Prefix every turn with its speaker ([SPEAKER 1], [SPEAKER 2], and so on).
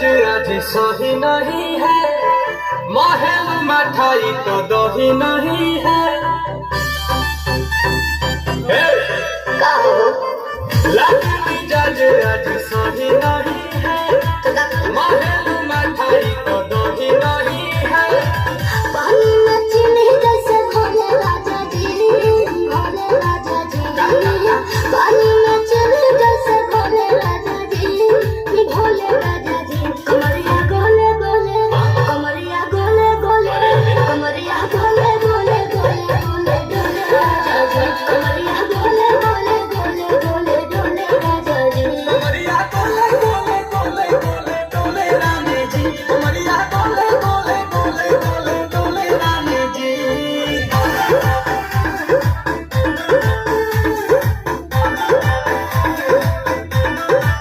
[SPEAKER 1] मिजाज आज सही नहीं है, महल मठाई तो दही नहीं है। लगे मिजाज आज